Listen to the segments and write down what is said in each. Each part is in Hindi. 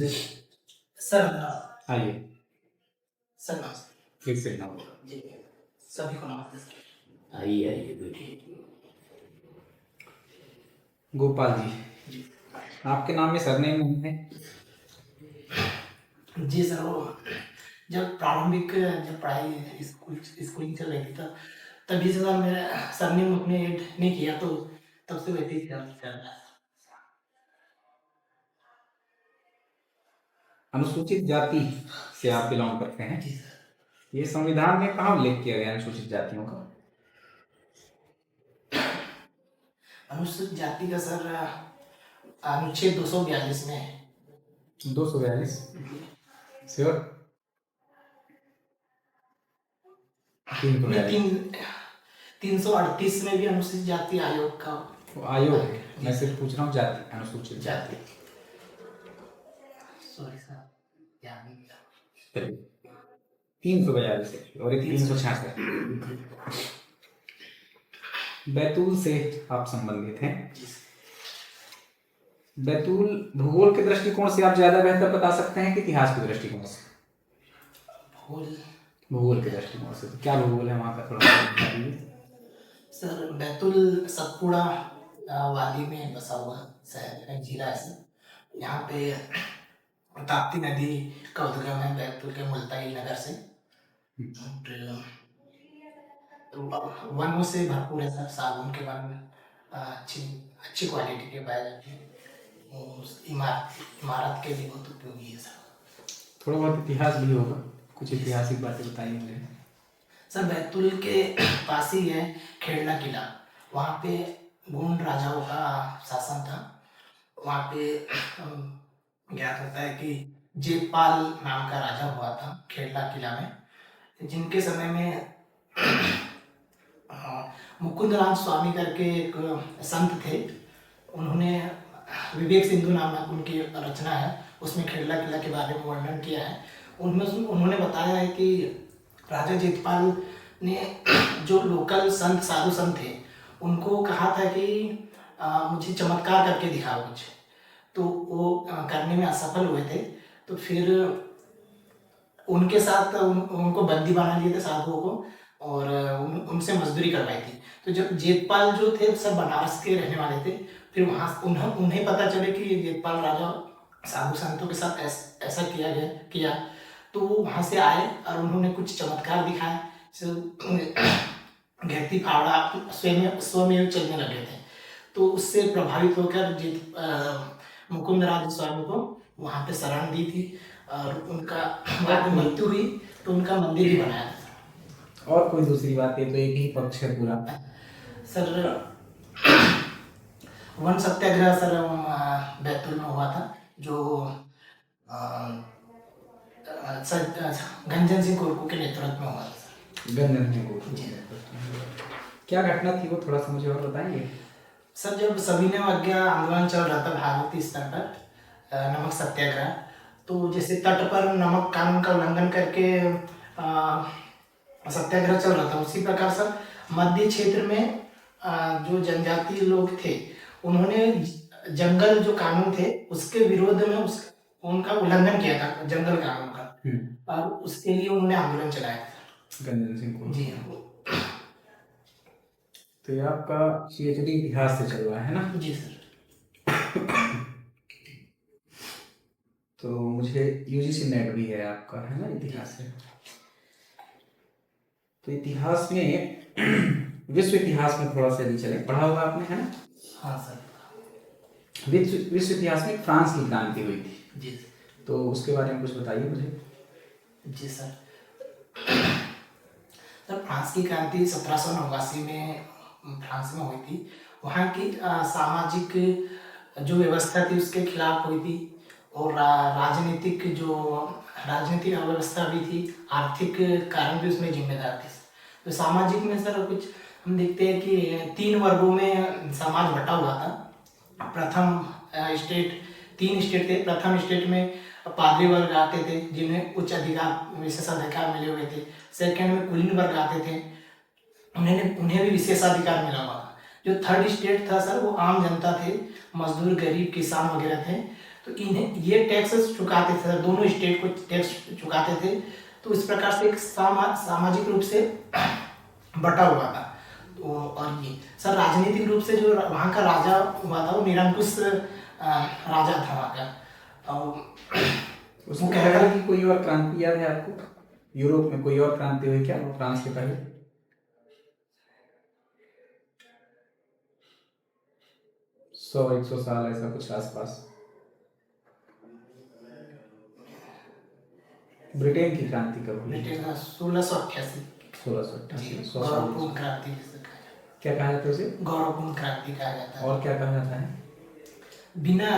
सर आइए सर नमस्ते फिर से नमस्कार जी सभी को नमस्ते सर। आइए आइए बैठिए। गोपाल जी, आपके नाम में सरनेम नहीं है? जी सर, वो जब प्रारंभिक जब पढ़ाई स्कूलिंग चल रही थी तभी से सर मेरा सरनेम अपने ऐड नहीं किया, तो तब से वैसे ही चल रहा है। अनुसूचित जाति से आप बिलोंग करते हैं? जी सर। ये संविधान में कहाँ उल्लेख किया गया अनुसूचित जातियों का? अनुसूचित जाति का सर अनुच्छेद 242 में है। 242 श्योर? 342 338 में भी अनुसूचित जाति आयोग का वो आयोग है, मैं सिर्फ पूछ रहा हूँ जाति, अनुसूचित जाति। सॉरी सर, ध्यान नहीं दिया। चलिए 342 और एक 366 बैतूल से आप संबंधित हैं। बैतूल भूगोल के दृष्टिकोण से आप ज्यादा बेहतर बता सकते हैं कि इतिहास के दृष्टिकोण से? भूगोल के दृष्टिकोण से क्या भूगोल है वहाँ का, थोड़ा बता दीजिए। सर बैतूल सतपुड़ा वादी में बसा हुआ शहर है, जिला है सर। यहाँ पे ताप्ती नदी का उद्गम है बैतूल के मुल्ताई नगर से। और वनों से भरपूर है सर, सागौन के वन अच्छी अच्छी क्वालिटी के पाए जाते हैं। उस इमारत के लिए बहुत उपयोगी है सर। थोड़ा बहुत इतिहास भी होगा, कुछ ऐतिहासिक बातें बताइए मुझे। सर बैतूल के पास ही है खेड़ला किला, वहाँ पे गोंड राजाओं का शासन था। वहाँ पे ज्ञात होता है कि जेतपाल नाम का राजा हुआ था खेड़ला किला में, जिनके समय में मुकुंदराज स्वामी करके एक संत थे। उन्होंने विवेक सिंधु नामक उनकी रचना है, उसमें खेड़ला किला के बारे में वर्णन किया है। उनमें उन्होंने बताया है कि राजा जेतपाल ने जो लोकल संत साधु संत थे उनको कहा था कि मुझे चमत्कार करके दिखाओ कुछ, तो वो करने में असफल हुए थे। तो फिर उनके साथ उनको बंदी बना लिए थे साधुओं को, और उनसे मजदूरी करवाई थी। तो जब जेतपाल जो थे सब बनारस के रहने वाले थे, फिर वहाँ उन्हें पता चले कि जेतपाल राजा साधु संतों के साथ ऐसा किया, तो वो वहाँ से आए और उन्होंने कुछ चमत्कार दिखाए। घेती फावड़ा स्वयं चलने लगे थे, तो उससे प्रभावित होकर मुकुंदराज स्वामी को वहाँ पे शरण दी थी, और उनका मृत्यु हुई तो उनका मंदिर ही बनाया था। और कोई दूसरी बात है तो एक ही पक्ष है पूरा। सर वन सत्याग्रह सर बैतूल में हुआ था, जो घनश्याम सिंह कुरकू के नेतृत्व में हुआ था। घनश्याम सिंह कुरकू, क्या घटना थी वो थोड़ा सा मुझे और बताएंगे? सर जब सविनय अवज्ञा आंदोलन चल रहा था भारतीय स्तर पर, नमक सत्याग्रह, तो जैसे तट पर नमक कानून का उल्लंघन करके सत्याग्रह चल रहा था, उसी प्रकार सर मध्य क्षेत्र में जो जनजातीय लोग थे उन्होंने जंगल जो कानून थे उसके विरोध में उनका उल्लंघन किया था, जंगल कानून का, और उसके लिए उन्होंने आंदोलन चलाया था। घनश्याम सिंह कुरकू जी हाँ। तो ये आपका पीएचडी इतिहास से चल रहा है ना? जी सर। तो मुझे यूजीसी नेट भी है आपका, है ना, इतिहास से? तो इतिहास में विश्व इतिहास में थोड़ा सा भी चले, पढ़ा होगा आपने, है ना? हाँ सर। विश्व इतिहास में फ्रांस की क्रांति हुई थी। जी तो उसके बारे में कुछ बताइए मुझे। जी सर। सर फ्रांस की क्रांति 1789 में फ्रांस में हुई थी। वहाँ की सामाजिक जो व्यवस्था थी उसके खिलाफ हुई थी, और राजनीतिक अव्यवस्था भी थी, आर्थिक कारण भी उसमें जिम्मेदार थे। तो सामाजिक में सर कुछ हम देखते हैं कि 3 वर्गों में समाज बटा हुआ था। प्रथम स्टेट 3 स्टेट थे। प्रथम स्टेट में पादरी वर्ग आते थे जिन्हें उच्च अधिकार विशेषाधिकार मिले हुए थे। सेकंड में कुलीन वर्ग आते थे, उन्हें भी विशेषाधिकार मिला हुआ था। जो थर्ड स्टेट था सर वो आम जनता थे, मजदूर गरीब किसान वगैरह थे। तो इन्हें ये टैक्स चुकाते थे सर, दोनों स्टेट को टैक्स चुकाते थे। तो इस प्रकार से एक सामाजिक रूप से बटा हुआ था। तो और ये सर राजनीतिक रूप से जो वहाँ का राजा हुआ था वो निरंकुश राजा था वहाँ का। और उसमें वो कहता पहले की कोई और क्रांति याद है आपको? यूरोप में कोई और क्रांति हुई क्या फ्रांस के पहले? 100-100 साल ऐसा कुछ आसपास। ब्रिटेन की क्रांति कब हुई? ब्रिटेन का 1688 1688, 100 साल। गौरवपूर्ण क्रांति जिसे कहा जाता है। क्या कहा जाता है उसे? गौरवपूर्ण क्रांति कहा जाता है। और क्या कहा जाता है? बिना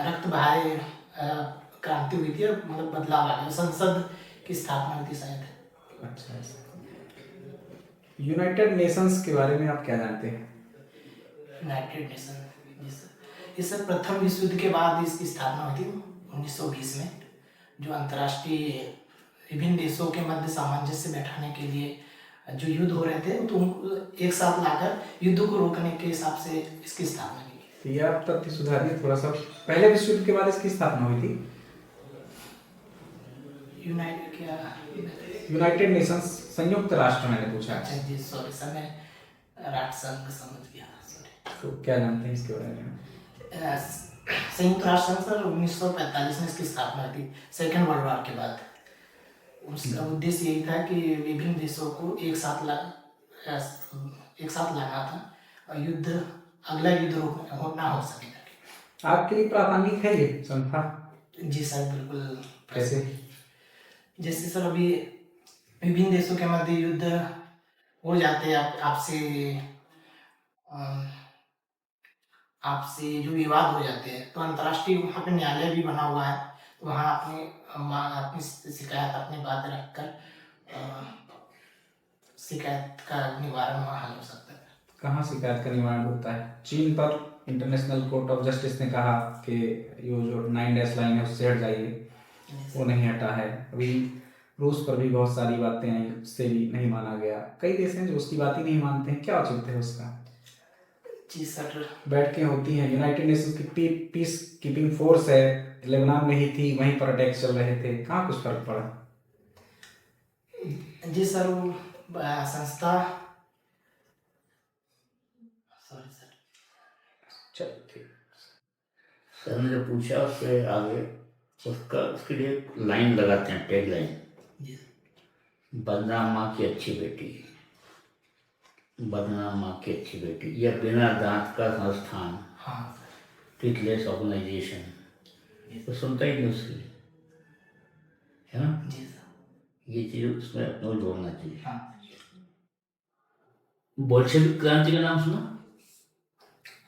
रक्त बहाए क्रांति हुई थी और मतलब बदलाव आ गया, संसद की स्थापना हुई थी शायद। अच्छा ऐसा। यूनाइटेड नेशंस के बारे में आप क्या जानते हैं? यूनाइटेड नेशन ये सब प्रथम विश्व युद्ध के बाद इसकी स्थापना हुई थी 1920 में, जो अंतर्राष्ट्रीय विभिन्न देशों के मध्य सामंजस्य बैठाने के लिए जो युद्ध हो रहे थे तो उनको एक साथ लाकर युद्ध को रोकने के हिसाब से इसकी स्थापना की। तो ये आप तथ्य सुधारिए थोड़ा सा। पहले विश्व युद्ध के बाद इसकी स्थापना हुई थी। यूनाइटेड नेशंस, संयुक्त राष्ट्र मैंने पूछा। अच्छा जी सॉरी सर, मैं राष्ट्र संघ समझ गया, सॉरी। तो क्या जानते हैं इसके बारे में? संयुक्त राष्ट्र संघ सर 1945 में इसकी स्थापना हुई थी, सेकेंड वर्ल्ड वॉर के बाद। उसका उद्देश्य यही था कि विभिन्न देशों को एक साथ लाना था और अगला युद्ध ना हो सके। आपके लिए प्रासंगिक है ये संस्था? जी सर बिल्कुल। कैसे? जैसे सर अभी विभिन्न देशों के मध्य युद्ध हो जाते हैं, आपसे जो विवाद हो जाते हैं, तो अंतर्राष्ट्रीय वहाँ पे न्यायालय भी बना हुआ है। तो वहाँ अपनी शिकायत, अपनी बात रखकर शिकायत का निवारण वहाँ हल हो सकता है। कहाँ शिकायत का निवारण होता है? चीन पर इंटरनेशनल कोर्ट ऑफ जस्टिस ने कहा कि ये जो 9 डैश लाइन है उससे हट जाइए, वो नहीं हटा है। अभी रूस पर भी बहुत सारी बातें आई, उससे भी नहीं माना गया। कई देश हैं जो उसकी बात ही नहीं मानते हैं। क्या औचित्य है उसका? जी सर, बैठकें होती हैं, यूनाइटेड नेशंस की पीस कीपिंग फोर्स है, लेबनान में ही थी, वहीं पर अटैक चल रहे थे, कहाँ कुछ फर्क पड़ा? जी सर, वो संस्था, सॉरी सर, चल ठीक। सर ने जो पूछा उससे आगे उसके लिए एक लाइन लगाते हैं, टैग लाइन, बदनाम माँ की अच्छी बेटी, बदनाम माँ की अच्छी बेटी, या बिना दांत का संस्थान, हाँ टिटलेस ऑर्गेनाइजेशन, तो सुनता ही नहीं उसकी, है ना? जी सर, ये चीज़ उसमें अपने को जोड़ना चाहिए। हाँ। बोल्शेविक क्रांति का नाम सुना?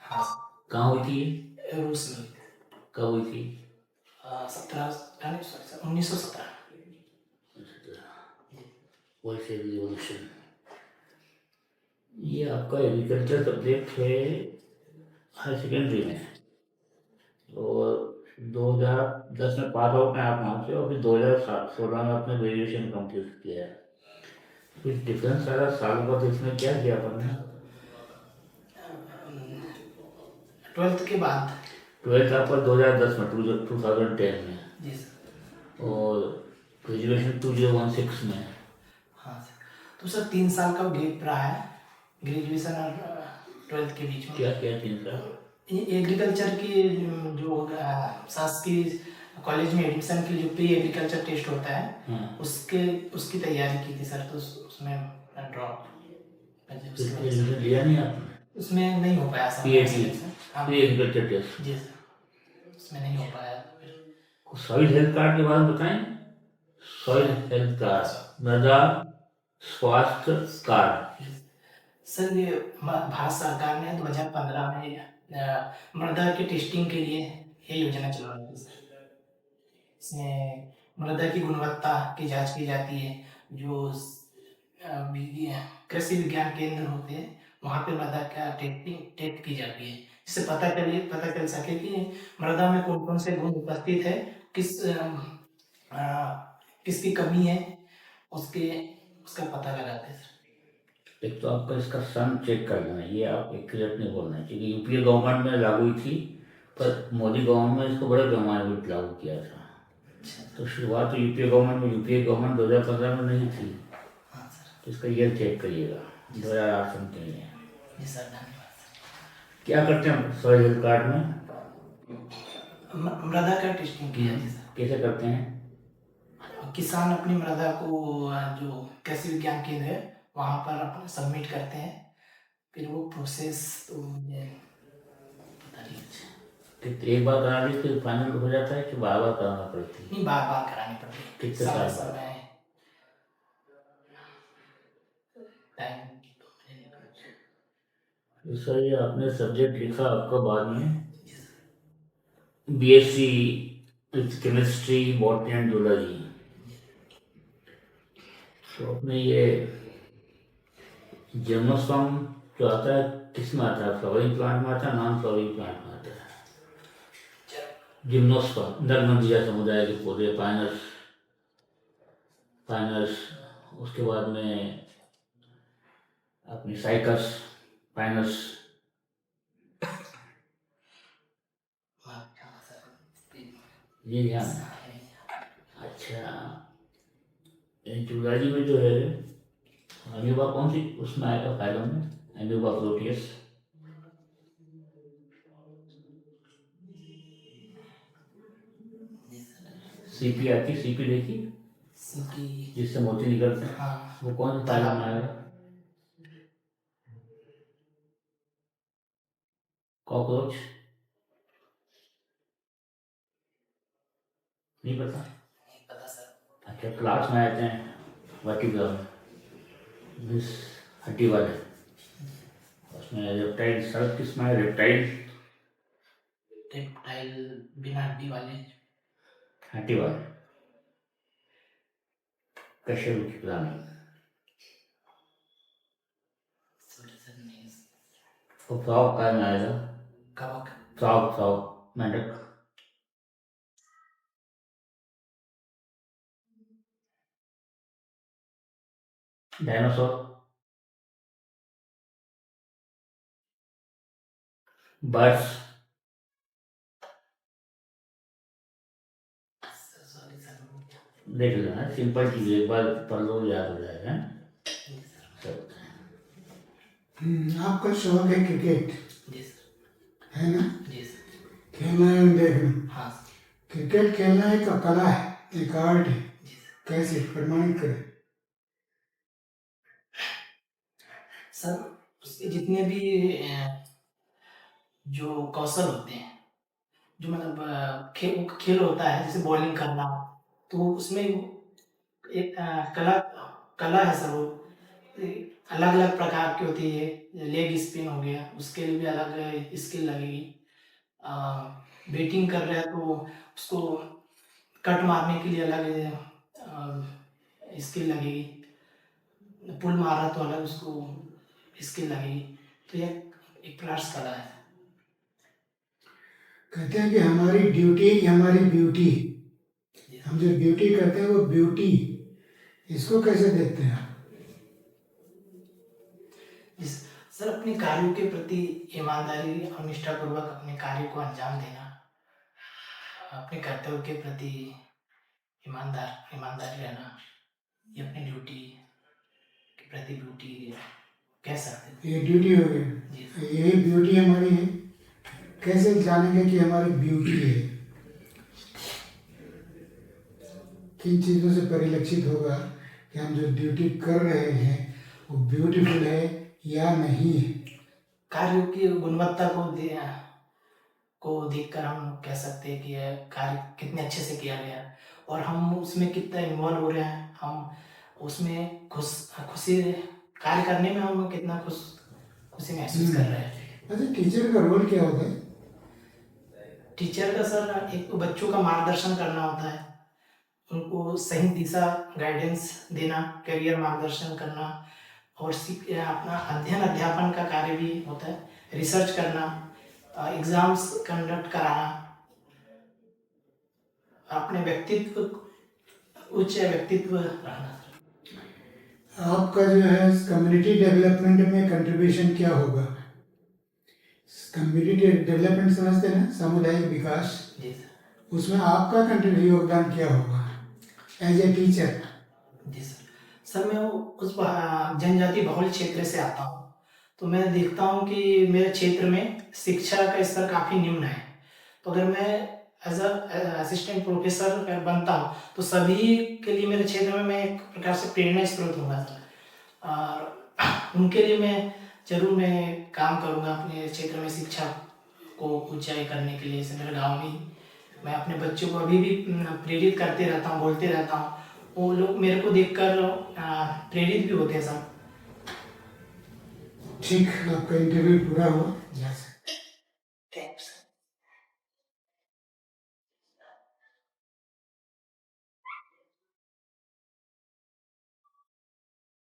हाँ कहाँ हुई थी ये? रूस में हुई थी। कब हुई थी? 1917। Bolshevik revolution. ये आपका एग्रीकल्चर सब्जेक्ट है हायर सेकेंडरी में, और 2010 में पास आउट में आप वहाँ से, और फिर 2016 में आपने ग्रेजुएशन कंप्लीट किया है। कुछ डिफरेंस सारा साल बाद इसमें क्या किया अपन ने? 12th के बाद। 12th आपका 2010 में, 2010 में, जी सर। और ग्रेजुएशन 2016 में। हाँ सर, तो सर 3 साल का गैप रहा है ग्रेजुएशन और 12th के बीच में। क्या किया 3 साल? एग्रीकल्चर की जो शासकीय कॉलेज में एडमिशन के लिए जो प्री एग्रीकल्चर टेस्ट होता है, हाँ। उसकी तैयारी की थी सर, तो उसमें ड्रॉप लिया नहीं आपने? उसमें नहीं हो पाया सर। Pre agriculture test? जी सर, उसमें नहीं हो पाया। सॉइल हेल्थ कार्ड के बारे में बताएं। सॉइल हेल्थ कार्ड, मृदा स्वास्थ्य कार्ड। सर ये भारत सरकार ने 2015 में मृदा के टेस्टिंग के लिए ये योजना चला रही थी सर। इसमें मृदा की गुणवत्ता की जांच की जाती है। जो कृषि विज्ञान केंद्र होते हैं वहाँ पे मृदा का टेस्ट की जाती है, जिससे पता चल सके कि मृदा में कौन कौन से गुण उपस्थित है, किसकी कमी है, उसका पता लगाते हैं सर। एक तो आपका इसका सन चेक कर लेना, ये आप एक्यूरेट नहीं बोलना चाहिए। यूपीए गवर्नमेंट में लागू हुई थी पर मोदी गवर्नमेंट में इसको बड़े पैमाने पर लागू किया था। तो शुरुआत तो यूपीए गवर्नमेंट 2015 में नहीं थी। हाँ सर। तो इसका ईयर चेक करिएगा, 2008 समथिंग है। जी सर, धन्यवाद सर। क्या करते हैं सॉइल हेल्थ कार्ड में? मृदा का टेस्टिंग किया जी सर। कैसे करते हैं? किसान अपनी मृदा को जो कृषि विज्ञान केंद्र है वहाँ पर अपना सबमिट करते हैं, फिर वो प्रोसेस तो मुझे पता नहीं। तो एक बार करा ली फिर फाइनल हो जाता है कि बार बार कराना पड़ती है? नहीं, बार बार करानी पड़ती है। कितने समय साल बाद? समय टाइम तो मुझे नहीं पता। तो सर ये आपने सब्जेक्ट लिखा आपका बाद में BSc chemistry botany and zoology. तो अपने ये जिम्नोस्पर्म जो आता है किस में आता है? फ्लावरिंग प्लांट में आता है, नॉन फ्लावरिंग प्लांट में आता है? जिम्नोस्पर्म नरमंजिया समुदाय के पौधे, पाइनस, उसके बाद में अपनी साइकस, पाइनस। ये ध्यान है। अच्छा, जूलॉजी में जो है अमीबा कौन सी उसमें आएगा फाइलम में? Amoeba Proteus. सीपी आती, सीपी देखी जिससे मोती निकलते हैं? हाँ। वो कौन सी फाइलम में आएगा? कॉकरोच? नहीं पता? नहीं पता सर। अच्छा, क्लास में आते हैं वर्टिब्रा में, मिस हड्डी वाले, उसमें रेप्टाइल। सब किस में रेप्टाइल बिना हड्डी वाले। हड्डी वाले कशेरू की प्राणी। तो फ्रॉग का में आएगा? कवक। फ्रॉग मेंढक। Dinosaur, birds. देख लेना, सिंपल चीज, एक बार पढ़ लो याद हो जाएगा। सब आपका शौक है क्रिकेट, जी सर। है ना? जी सर। खेलना है देखना। हाँ क्रिकेट खेलना एक कला है, एक आर्ट है। जी सर। कैसे प्रमाणित करें? सर उसके जितने भी जो कौशल होते हैं, जो मतलब खेल होता है, जैसे बॉलिंग करना, तो उसमें एक कला कला है सर। वो अलग अलग प्रकार की होती है। लेग स्पिन हो गया, उसके लिए भी अलग स्किल लगेगी। बैटिंग कर रहे हैं तो उसको कट मारने के लिए अलग स्किल लगेगी। पुल मारा तो अलग उसको स्किल लगेगी। तो ये एक प्रकार से कला है। कहते हैं कि हमारी ड्यूटी हमारी ब्यूटी, हम जो ब्यूटी करते हैं वो ब्यूटी, इसको कैसे देखते हैं आप? सर अपने कार्यों के प्रति ईमानदारी और निष्ठापूर्वक अपने कार्य को अंजाम देना, अपने कर्तव्य के प्रति ईमानदारी रहना, ये अपनी ड्यूटी के प्रति ब्यूटी कह सकते हैं। ये ड्यूटी हो गई, यही ब्यूटी हमारी है। कैसे जानेंगे कि हमारी ब्यूटी है? किन चीज़ों से परिलक्षित होगा कि हम जो ड्यूटी कर रहे हैं वो ब्यूटीफुल है या नहीं है? कार्यों की गुणवत्ता को देखकर हम कह सकते हैं कि यह कार्य कितने अच्छे से किया गया और हम उसमें कितना इन्वॉल्व हो रहे हैं। हम उसमें खुशी कार्य करने में हम कितना खुशी महसूस कर रहे हैं। अच्छा, टीचर का रोल क्या होता है? टीचर का सर एक तो बच्चों का मार्गदर्शन करना होता है, उनको सही दिशा गाइडेंस देना, करियर मार्गदर्शन करना और अपना अध्यापन का कार्य भी होता है, रिसर्च करना, एग्जाम्स कंडक्ट कराना, अपने उच्च व्यक्तित्व रखना। आपका जो है कम्युनिटी डेवलपमेंट में कंट्रीब्यूशन क्या होगा? कम्युनिटी डेवलपमेंट समझते हैं ना, सामुदायिक विकास, जी सर। उसमें आपका कंट्रीब्यूट योगदान क्या होगा एज ए टीचर? जी सर। सर मैं उस जनजाति बहुल क्षेत्र से आता हूँ, तो मैं देखता हूँ कि मेरे क्षेत्र में शिक्षा का स्तर काफ़ी निम्न है। तो अगर मैं एज असिस्टेंट प्रोफेसर बनता हूँ तो सभी के लिए मेरे क्षेत्र में मैं एक प्रकार से प्रेरणा स्रोत होगा सर। और उनके लिए मैं काम करूँगा अपने क्षेत्र में शिक्षा को ऊंचाई करने के लिए। जैसे मेरे गाँव में ही मैं अपने बच्चों को अभी भी प्रेरित करते रहता हूँ, बोलते रहता हूँ। वो लोग मेरे को देखकर प्रेरित भी होते हैं सर। ठीक, आपका इंटरव्यू पूरा हुआ।